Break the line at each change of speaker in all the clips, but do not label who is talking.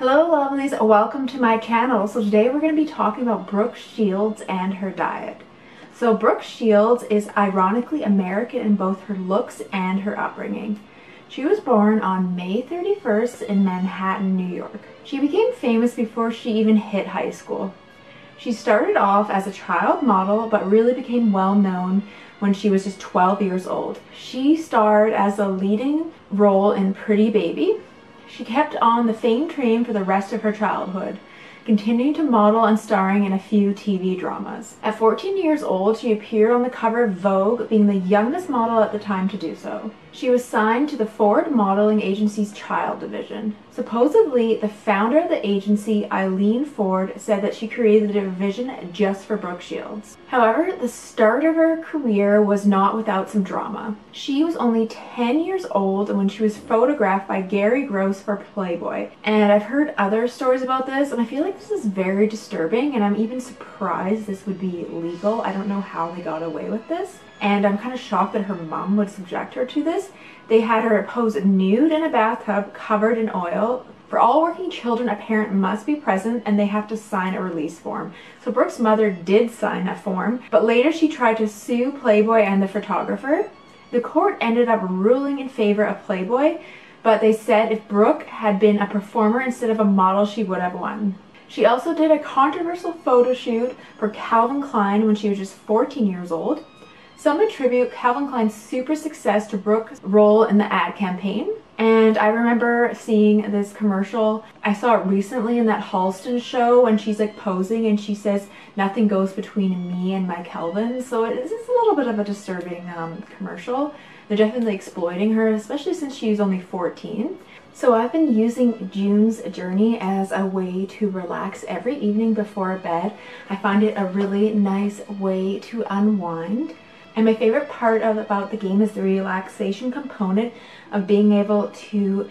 Hello lovelies, welcome to my channel. So today we're going to be talking about Brooke Shields and her diet. So Brooke Shields is ironically American in both her looks and her upbringing. She was born on May 31st in Manhattan, New York. She became famous before she even hit high school. She started off as a child model but really became well known when she was just 12 years old. She starred as a leading role in Pretty Baby. She kept on the fame train for the rest of her childhood, continuing to model and starring in a few TV dramas. At 14 years old, she appeared on the cover of Vogue, being the youngest model at the time to do so. She was signed to the Ford modeling agency's child division. Supposedly, the founder of the agency, Eileen Ford, said that she created the division just for Brooke Shields. However, the start of her career was not without some drama. She was only 10 years old when she was photographed by Gary Gross for Playboy. And I've heard other stories about this, and I feel like this is very disturbing, and I'm even surprised this would be legal. I don't know how they got away with this. And I'm kind of shocked that her mom would subject her to this. They had her pose nude in a bathtub covered in oil. For all working children, a parent must be present and they have to sign a release form. So Brooke's mother did sign a form, but later she tried to sue Playboy and the photographer. The court ended up ruling in favor of Playboy, but they said if Brooke had been a performer instead of a model, she would have won. She also did a controversial photo shoot for Calvin Klein when she was just 14 years old. Some attribute Calvin Klein's super success to Brooke's role in the ad campaign. And I remember seeing this commercial. I saw it recently in that Halston show when she's like posing and she says, "Nothing goes between me and my Calvin." So it's a little bit of a disturbing commercial. They're definitely exploiting her, especially since she's only 14. So I've been using June's Journey as a way to relax every evening before bed. I find it a really nice way to unwind. And my favorite part about the game is the relaxation component of being able to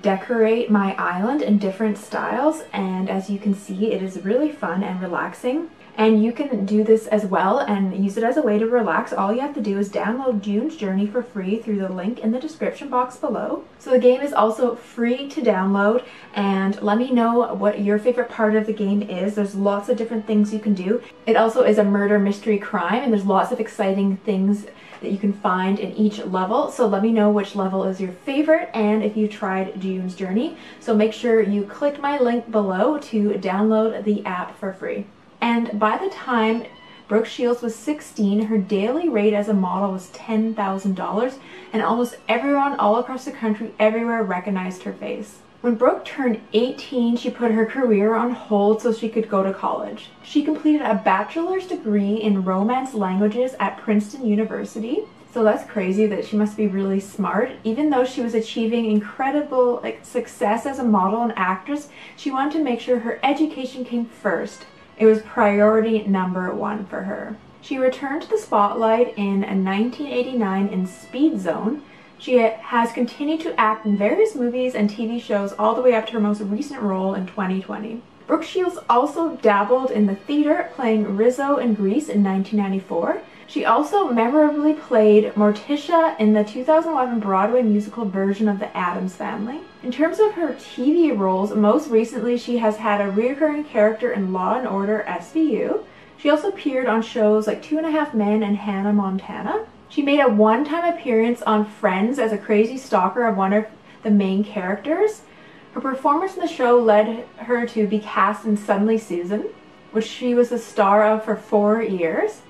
decorate my island in different styles. And as you can see, it is really fun and relaxing. And you can do this as well and use it as a way to relax. All you have to do is download June's Journey for free through the link in the description box below. So the game is also free to download, and let me know what your favorite part of the game is. There's lots of different things you can do. It also is a murder mystery crime, and there's lots of exciting things that you can find in each level. So let me know which level is your favorite and if you tried June's Journey. So make sure you click my link below to download the app for free. And by the time Brooke Shields was 16, her daily rate as a model was $10,000, and almost everyone all across the country, everywhere, recognized her face. When Brooke turned 18, she put her career on hold so she could go to college. She completed a bachelor's degree in Romance languages at Princeton University. So that's crazy that she must be really smart. Even though she was achieving incredible success as a model and actress, she wanted to make sure her education came first. It was priority number one for her. She returned to the spotlight in 1989 in Speed Zone. She has continued to act in various movies and TV shows all the way up to her most recent role in 2020. Brooke Shields also dabbled in the theater, playing Rizzo in Grease in 1994. She also memorably played Morticia in the 2011 Broadway musical version of The Addams Family. In terms of her TV roles, most recently she has had a recurring character in Law & Order SVU. She also appeared on shows like 2.5 Men and Hannah Montana. She made a one-time appearance on Friends as a crazy stalker of one of the main characters. Her performance in the show led her to be cast in Suddenly Susan, which she was the star of for 4 years.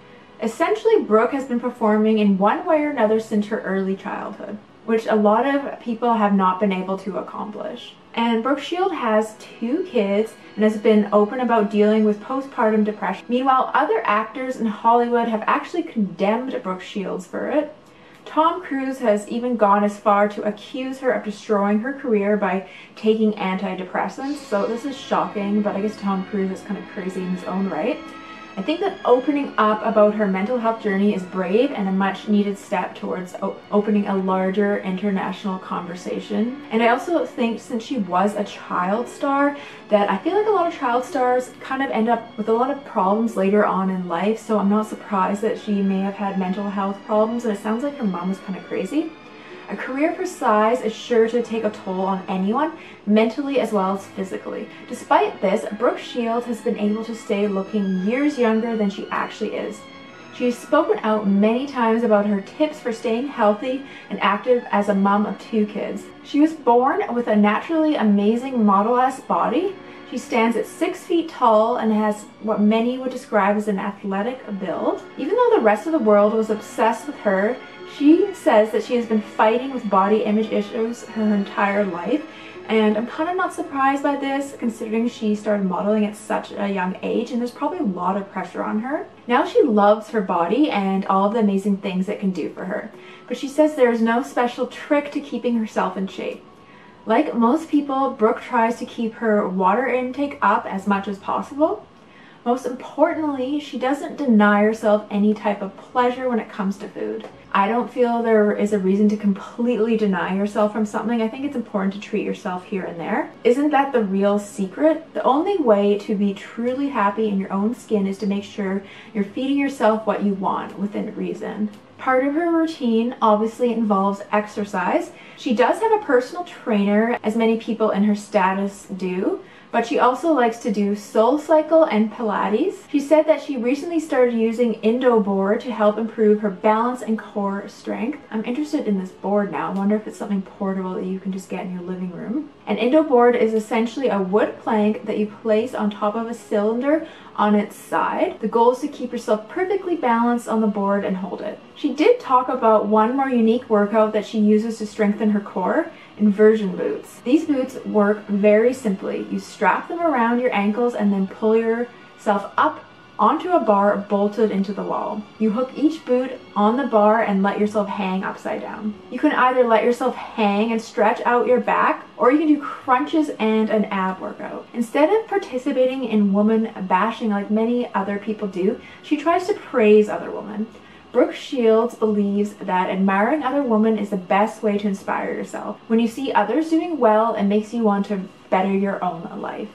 Essentially, Brooke has been performing in one way or another since her early childhood, which a lot of people have not been able to accomplish. And Brooke Shields has 2 kids and has been open about dealing with postpartum depression. Meanwhile, other actors in Hollywood have actually condemned Brooke Shields for it. Tom Cruise has even gone as far to accuse her of destroying her career by taking antidepressants. So this is shocking, but I guess Tom Cruise is kind of crazy in his own right. I think that opening up about her mental health journey is brave and a much needed step towards opening a larger international conversation. And I also think since she was a child star, that I feel like a lot of child stars kind of end up with a lot of problems later on in life. So I'm not surprised that she may have had mental health problems, and it sounds like her mom was kind of crazy. A career her size is sure to take a toll on anyone, mentally as well as physically. Despite this, Brooke Shields has been able to stay looking years younger than she actually is. She's spoken out many times about her tips for staying healthy and active as a mom of 2 kids. She was born with a naturally amazing model-esque body. She stands at 6 feet tall and has what many would describe as an athletic build. Even though the rest of the world was obsessed with her, she says that she has been fighting with body image issues her entire life, and I'm kind of not surprised by this considering she started modeling at such a young age and there's probably a lot of pressure on her. Now she loves her body and all of the amazing things it can do for her, but she says there is no special trick to keeping herself in shape. Like most people, Brooke tries to keep her water intake up as much as possible. Most importantly, she doesn't deny herself any type of pleasure when it comes to food. I don't feel there is a reason to completely deny yourself from something. I think it's important to treat yourself here and there. Isn't that the real secret? The only way to be truly happy in your own skin is to make sure you're feeding yourself what you want within reason. Part of her routine obviously involves exercise. She does have a personal trainer, as many people in her status do, but she also likes to do SoulCycle and Pilates. She said that she recently started using Indo Board to help improve her balance and core strength. I'm interested in this board now. I wonder if it's something portable that you can just get in your living room. An Indo Board is essentially a wood plank that you place on top of a cylinder on its side. The goal is to keep yourself perfectly balanced on the board and hold it. She did talk about one more unique workout that she uses to strengthen her core: Inversion Boots. These boots work very simply. You strap them around your ankles and then pull yourself up onto a bar bolted into the wall. You hook each boot on the bar and let yourself hang upside down. You can either let yourself hang and stretch out your back, or you can do crunches and an ab workout. Instead of participating in woman bashing like many other people do, she tries to praise other women. Brooke Shields believes that admiring other women is the best way to inspire yourself. When you see others doing well, it makes you want to better your own life.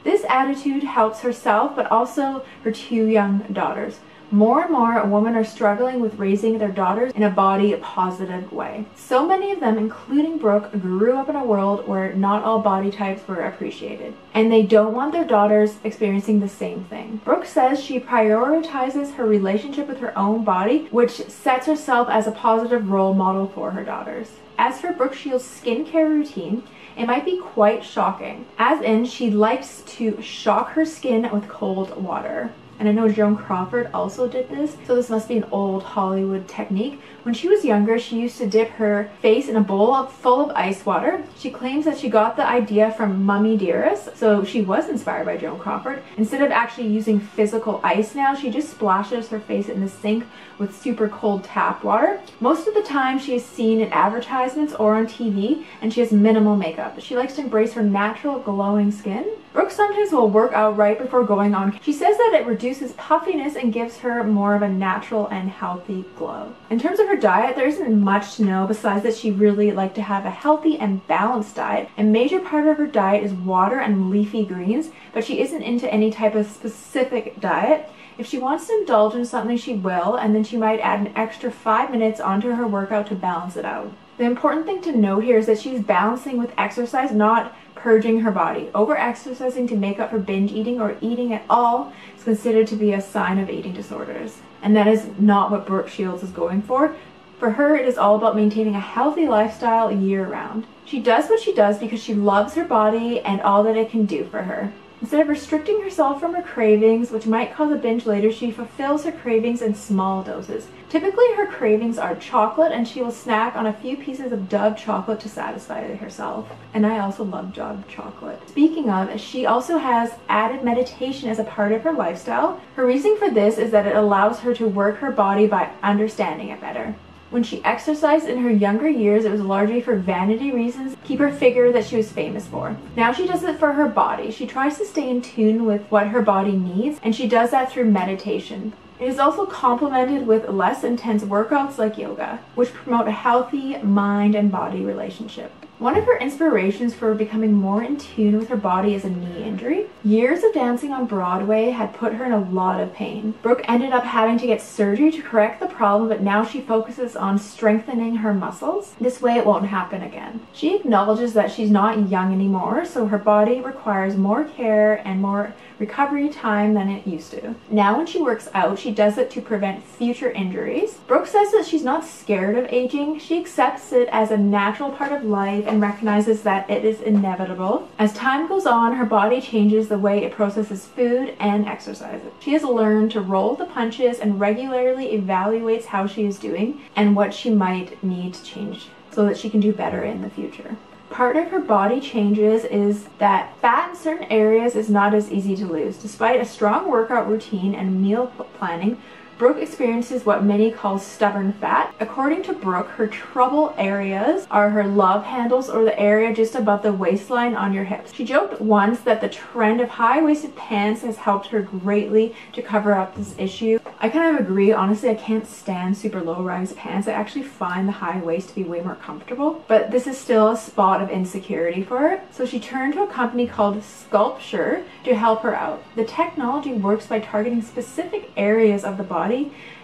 This attitude helps herself, but also her 2 young daughters. More and more women are struggling with raising their daughters in a body positive way. So many of them, including Brooke, grew up in a world where not all body types were appreciated, and they don't want their daughters experiencing the same thing. Brooke says she prioritizes her relationship with her own body, which sets herself as a positive role model for her daughters. As for Brooke Shields' skincare routine, it might be quite shocking, as in she likes to shock her skin with cold water. And I know Joan Crawford also did this, so this must be an old Hollywood technique. When she was younger, she used to dip her face in a bowl full of ice water. She claims that she got the idea from Mummy Dearest, so she was inspired by Joan Crawford. Instead of actually using physical ice now, she just splashes her face in the sink with super cold tap water. Most of the time she is seen in advertisements or on TV, and she has minimal makeup. She likes to embrace her natural glowing skin. Brooke sometimes will work out right before going on. She says that it reduces puffiness and gives her more of a natural and healthy glow. In terms of her diet, there isn't much to know besides that she really likes to have a healthy and balanced diet. A major part of her diet is water and leafy greens, but she isn't into any type of specific diet. If she wants to indulge in something, she will, and then she might add an extra 5 minutes onto her workout to balance it out. The important thing to note here is that she's balancing with exercise, not purging her body. Over-exercising to make up for binge eating or eating at all is considered to be a sign of eating disorders. And that is not what Brooke Shields is going for. For her, it is all about maintaining a healthy lifestyle year-round. She does what she does because she loves her body and all that it can do for her. Instead of restricting herself from her cravings, which might cause a binge later, she fulfills her cravings in small doses. Typically, her cravings are chocolate, and she will snack on a few pieces of Dove chocolate to satisfy herself. And I also love Dove chocolate. Speaking of, she also has added meditation as a part of her lifestyle. Her reasoning for this is that it allows her to work her body by understanding it better. When she exercised in her younger years, it was largely for vanity reasons, keep her figure that she was famous for. Now she does it for her body. She tries to stay in tune with what her body needs, and she does that through meditation. It is also complemented with less intense workouts like yoga, which promote a healthy mind and body relationship. One of her inspirations for becoming more in tune with her body is a knee injury. Years of dancing on Broadway had put her in a lot of pain. Brooke ended up having to get surgery to correct the problem, but now she focuses on strengthening her muscles. This way it won't happen again. She acknowledges that she's not young anymore, so her body requires more care and more recovery time than it used to. Now when she works out, she does it to prevent future injuries. Brooke says that she's not scared of aging. She accepts it as a natural part of life and recognizes that it is inevitable. As time goes on, her body changes the way it processes food and exercises. She has learned to roll the punches and regularly evaluates how she is doing and what she might need to change so that she can do better in the future. Part of her body changes is that fat in certain areas is not as easy to lose. Despite a strong workout routine and meal planning, Brooke experiences what many call stubborn fat. According to Brooke, her trouble areas are her love handles or the area just above the waistline on your hips. She joked once that the trend of high-waisted pants has helped her greatly to cover up this issue. I kind of agree. Honestly, I can't stand super low-rise pants. I actually find the high waist to be way more comfortable, but this is still a spot of insecurity for her. So she turned to a company called SculpSure to help her out. The technology works by targeting specific areas of the body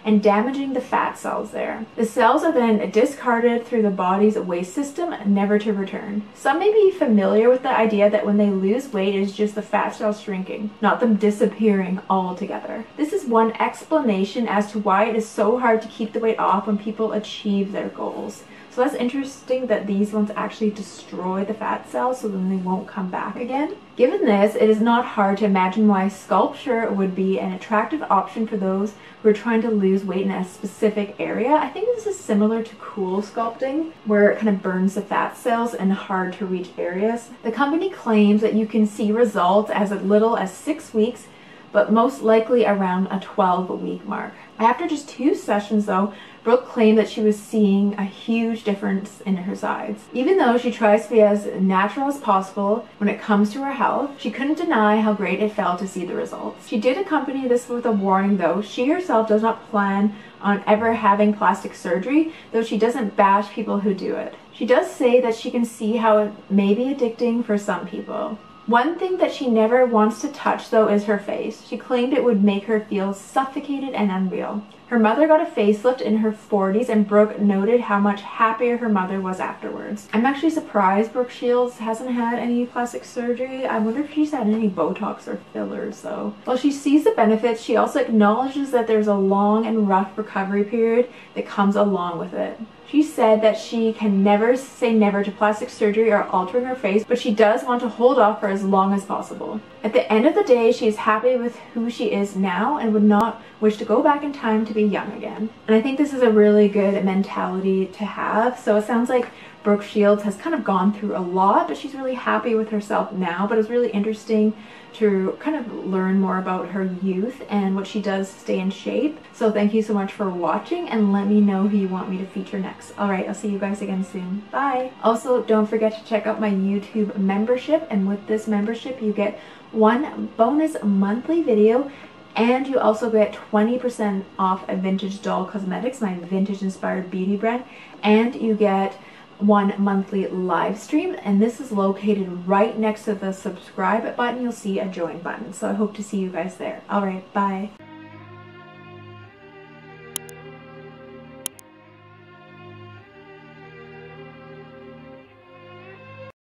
and damaging the fat cells there. The cells are then discarded through the body's waste system, never to return. Some may be familiar with the idea that when they lose weight, it is just the fat cells shrinking, not them disappearing altogether. This is one explanation as to why it is so hard to keep the weight off when people achieve their goals. So that's interesting that these ones actually destroy the fat cells so then they won't come back again. Given this, it is not hard to imagine why SculpSure would be an attractive option for those who are trying to lose weight in a specific area. I think this is similar to cool sculpting, where it kind of burns the fat cells in hard to reach areas. The company claims that you can see results as little as 6 weeks, but most likely around a 12-week mark. After just 2 sessions though, Brooke claimed that she was seeing a huge difference in her sides. Even though she tries to be as natural as possible when it comes to her health, she couldn't deny how great it felt to see the results. She did accompany this with a warning though. She herself does not plan on ever having plastic surgery, though she doesn't bash people who do it. She does say that she can see how it may be addicting for some people. One thing that she never wants to touch though is her face. She claimed it would make her feel suffocated and unreal. Her mother got a facelift in her 40s and Brooke noted how much happier her mother was afterwards. I'm actually surprised Brooke Shields hasn't had any plastic surgery. I wonder if she's had any Botox or fillers though. While she sees the benefits, she also acknowledges that there's a long and rough recovery period that comes along with it. She said that she can never say never to plastic surgery or altering her face, but she does want to hold off for as long as possible. At the end of the day, she is happy with who she is now and would not wish to go back in time to be young again. And I think this is a really good mentality to have. So it sounds like Brooke Shields has kind of gone through a lot, but she's really happy with herself now. But it's really interesting to kind of learn more about her youth and what she does to stay in shape. So thank you so much for watching and let me know who you want me to feature next. Alright, I'll see you guys again soon. Bye! Also, don't forget to check out my YouTube membership, and with this membership you get one bonus monthly video and you also get 20% off a Vintage Doll Cosmetics, my vintage inspired beauty brand, and you get one monthly live stream, and this is located right next to the subscribe button. You'll see a join button, so I hope to see you guys there. All right, bye.